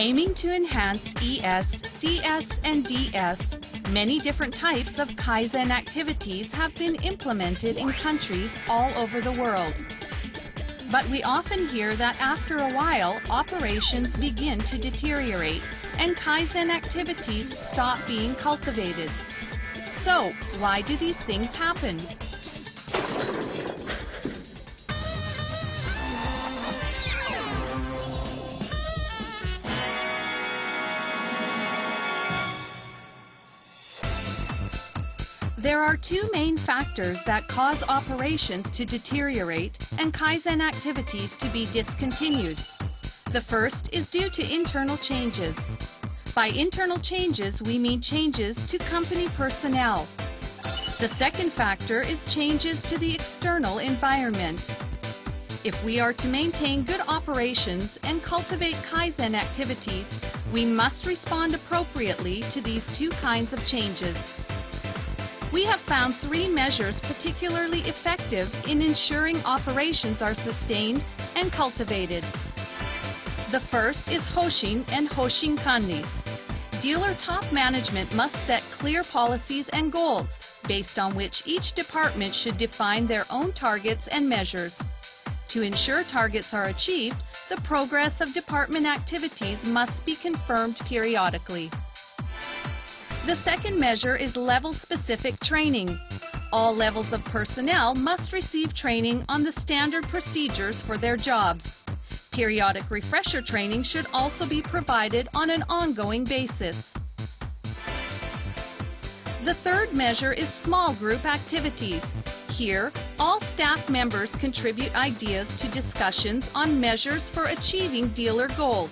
Aiming to enhance ES, CS, and DS, many different types of Kaizen activities have been implemented in countries all over the world. But we often hear that after a while, operations begin to deteriorate and Kaizen activities stop being cultivated. So, why do these things happen? There are two main factors that cause operations to deteriorate and Kaizen activities to be discontinued. The first is due to internal changes. By internal changes, we mean changes to company personnel. The second factor is changes to the external environment. If we are to maintain good operations and cultivate Kaizen activities, we must respond appropriately to these two kinds of changes. We have found three measures particularly effective in ensuring operations are sustained and cultivated. The first is Hoshin and Hoshin Kanri. Dealer top management must set clear policies and goals based on which each department should define their own targets and measures. To ensure targets are achieved, the progress of department activities must be confirmed periodically. The second measure is level-specific training. All levels of personnel must receive training on the standard procedures for their jobs. Periodic refresher training should also be provided on an ongoing basis. The third measure is small group activities. Here, all staff members contribute ideas to discussions on measures for achieving dealer goals.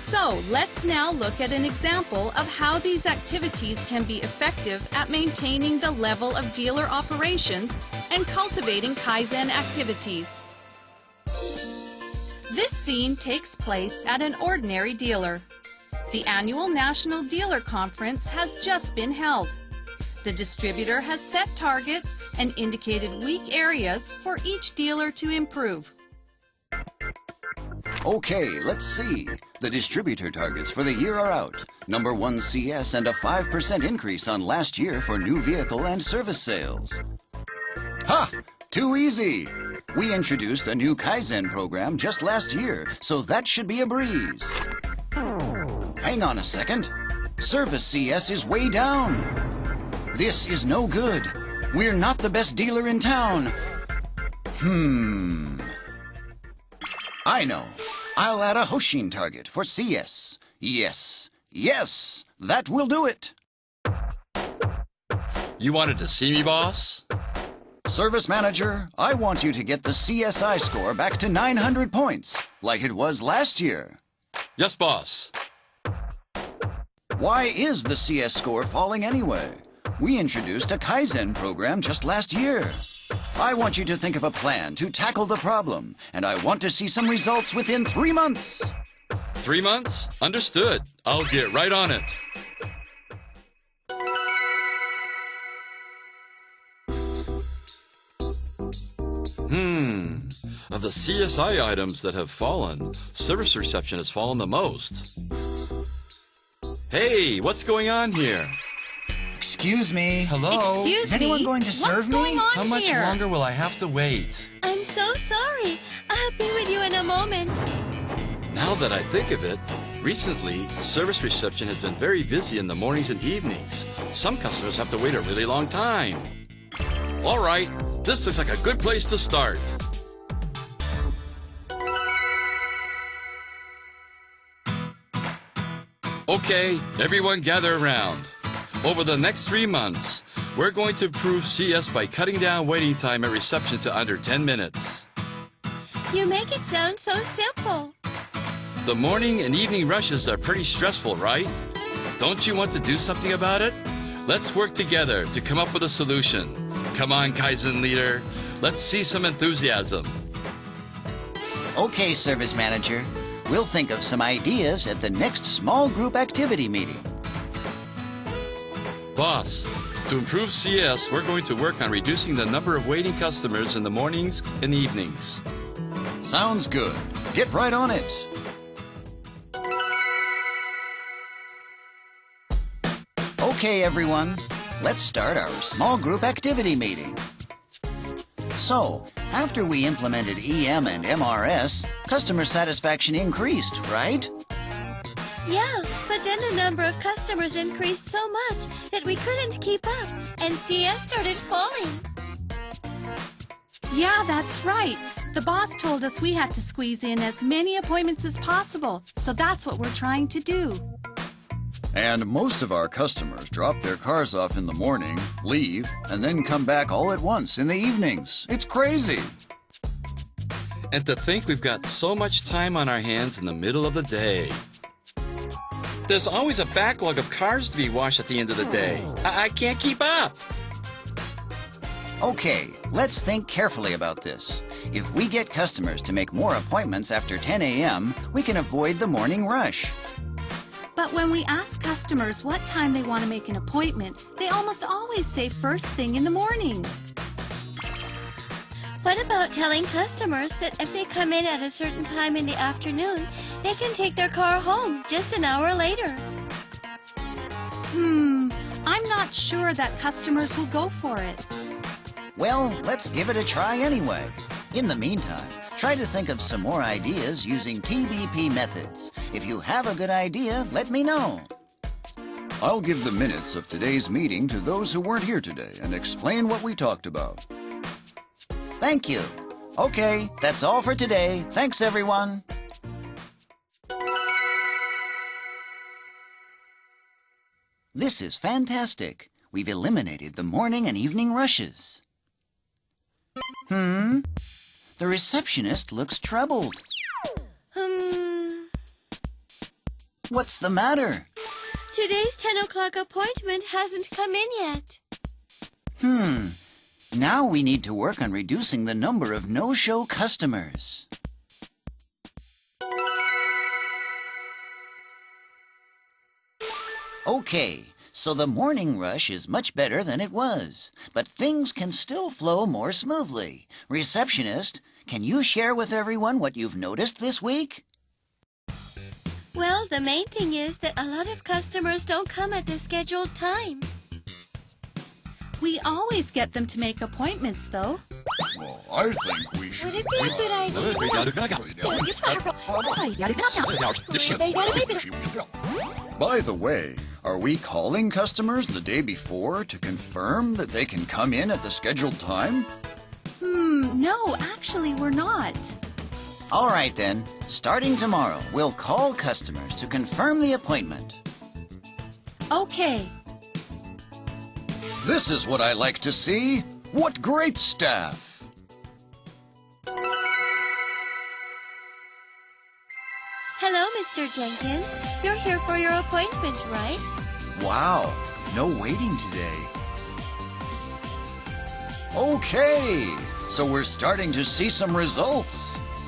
So, let's now look at an example of how these activities can be effective at maintaining the level of dealer operations and cultivating Kaizen activities. This scene takes place at an ordinary dealer. The annual National Dealer Conference has just been held. The distributor has set targets and indicated weak areas for each dealer to improve. Okay, let's see. The distributor targets for the year are out. Number 1 CS and a 5% increase on last year for new vehicle and service sales. Ha! Too easy! We introduced a new Kaizen program just last year, so that should be a breeze. Hang on a second. Service CS is way down. This is no good. We're not the best dealer in town. I know. I'll add a Hoshin target for CS. Yes, yes, that will do it. You wanted to see me, boss? Service manager, I want you to get the CSI score back to 900 points, like it was last year. Yes, boss. Why is the CS score falling anyway? We introduced a Kaizen program just last year. I want you to think of a plan to tackle the problem, and I want to see some results within 3 months. 3 months? Understood. I'll get right on it. Of the CSI items that have fallen, service reception has fallen the most. Hey, what's going on here? Excuse me. Hello? Excuse Is anyone me? going to serve What's going me? on How much here? longer will I have to wait? I'm so sorry. I'll be with you in a moment. Now that I think of it, recently, service reception has been very busy in the mornings and evenings. Some customers have to wait a really long time. All right, this looks like a good place to start. Okay, everyone gather around. Over the next 3 months, we're going to improve CS by cutting down waiting time at reception to under 10 minutes. You make it sound so simple. The morning and evening rushes are pretty stressful, right? Don't you want to do something about it? Let's work together to come up with a solution. Come on, Kaizen leader. Let's see some enthusiasm. Okay, service manager. We'll think of some ideas at the next small group activity meeting. Boss, to improve CS, we're going to work on reducing the number of waiting customers in the mornings and evenings. Sounds good. Get right on it. Okay, everyone. Let's start our small group activity meeting. So, after we implemented EM and MRS, customer satisfaction increased, right? Yeah, but then the number of customers increased so much that we couldn't keep up, and CS started falling. Yeah, that's right. The boss told us we had to squeeze in as many appointments as possible, so that's what we're trying to do. And most of our customers drop their cars off in the morning, leave, and then come back all at once in the evenings. It's crazy. And to think we've got so much time on our hands in the middle of the day. There's always a backlog of cars to be washed at the end of the day. I can't keep up. Okay, let's think carefully about this. If we get customers to make more appointments after 10 a.m., we can avoid the morning rush. But when we ask customers what time they want to make an appointment, they almost always say first thing in the morning. What about telling customers that if they come in at a certain time in the afternoon, they can take their car home just an hour later? I'm not sure that customers will go for it. Well, let's give it a try anyway. In the meantime, try to think of some more ideas using TBP methods. If you have a good idea, let me know. I'll give the minutes of today's meeting to those who weren't here today and explain what we talked about. Thank you. Okay, that's all for today. Thanks, everyone. This is fantastic. We've eliminated the morning and evening rushes. The receptionist looks troubled. What's the matter? Today's 10 o'clock appointment hasn't come in yet. Now we need to work on reducing the number of no-show customers. Okay, so the morning rush is much better than it was, but things can still flow more smoothly. Receptionist, can you share with everyone what you've noticed this week? Well, the main thing is that a lot of customers don't come at the scheduled time. We always get them to make appointments, though. Well, I think we should... Would it be a good idea? By the way, are we calling customers the day before to confirm that they can come in at the scheduled time? No, actually we're not. All right then. Starting tomorrow, we'll call customers to confirm the appointment. Okay. This is what I like to see. What great staff! Hello, Mr. Jenkins. You're here for your appointment, right? Wow, no waiting today. Okay, so we're starting to see some results.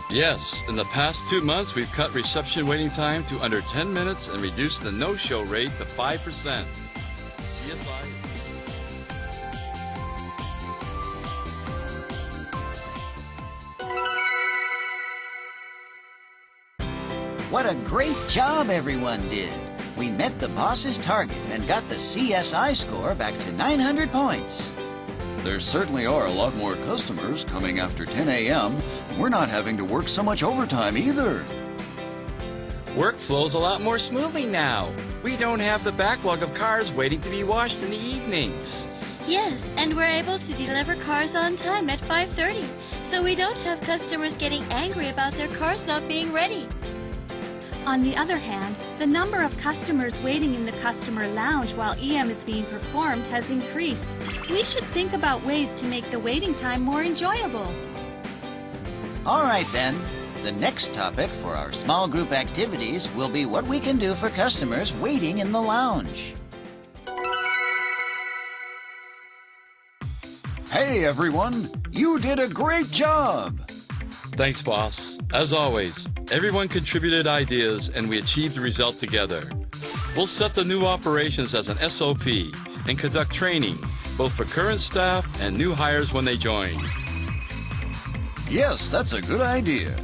Yes, in the past 2 months, we've cut reception waiting time to under 10 minutes and reduced the no-show rate to 5%. CSI. What a great job everyone did. We met the boss's target and got the CSI score back to 900 points. There certainly are a lot more customers coming after 10 a.m. We're not having to work so much overtime either. Work flows a lot more smoothly now. We don't have the backlog of cars waiting to be washed in the evenings. Yes, and we're able to deliver cars on time at 5:30, so we don't have customers getting angry about their cars not being ready. On the other hand, the number of customers waiting in the customer lounge while EM is being performed has increased. We should think about ways to make the waiting time more enjoyable. All right then. The next topic for our small group activities will be what we can do for customers waiting in the lounge. Hey everyone, you did a great job! Thanks, boss. As always, everyone contributed ideas and we achieved the result together. We'll set the new operations as an SOP and conduct training, both for current staff and new hires when they join. Yes, that's a good idea.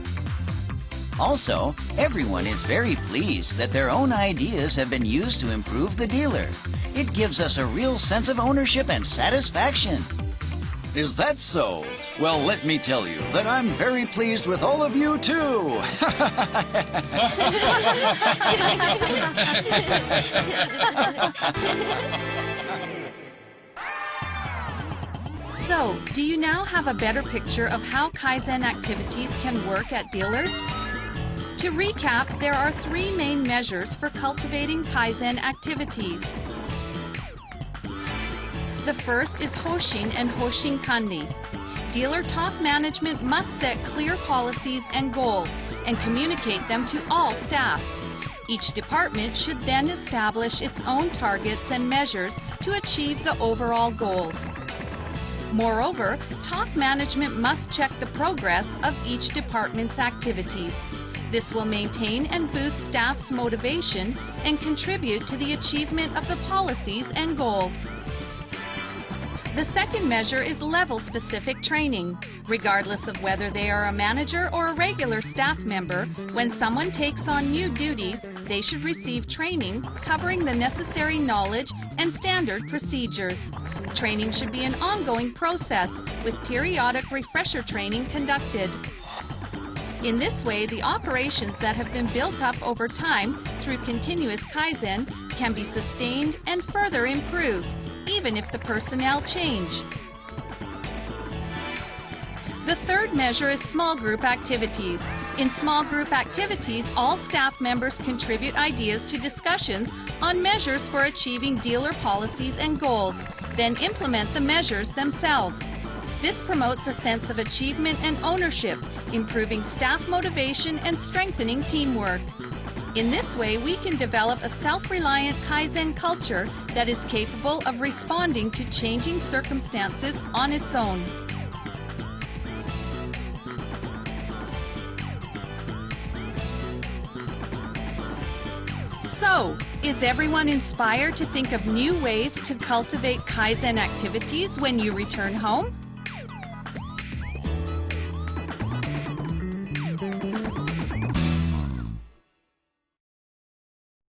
Also, everyone is very pleased that their own ideas have been used to improve the dealer. It gives us a real sense of ownership and satisfaction. Is that so? Well, let me tell you that I'm very pleased with all of you, too. So, do you now have a better picture of how Kaizen activities can work at dealers? To recap, there are three main measures for cultivating Kaizen activities. The first is Hoshin and Hoshin Kanri. Dealer top management must set clear policies and goals and communicate them to all staff. Each department should then establish its own targets and measures to achieve the overall goals. Moreover, top management must check the progress of each department's activities. This will maintain and boost staff's motivation and contribute to the achievement of the policies and goals. The second measure is level-specific training. Regardless of whether they are a manager or a regular staff member, when someone takes on new duties, they should receive training covering the necessary knowledge and standard procedures. Training should be an ongoing process, with periodic refresher training conducted. In this way, the operations that have been built up over time through continuous Kaizen can be sustained and further improved, even if the personnel change. The third measure is small group activities. In small group activities, all staff members contribute ideas to discussions on measures for achieving dealer policies and goals, then implement the measures themselves. This promotes a sense of achievement and ownership, improving staff motivation and strengthening teamwork. In this way, we can develop a self-reliant Kaizen culture that is capable of responding to changing circumstances on its own. So, is everyone inspired to think of new ways to cultivate Kaizen activities when you return home?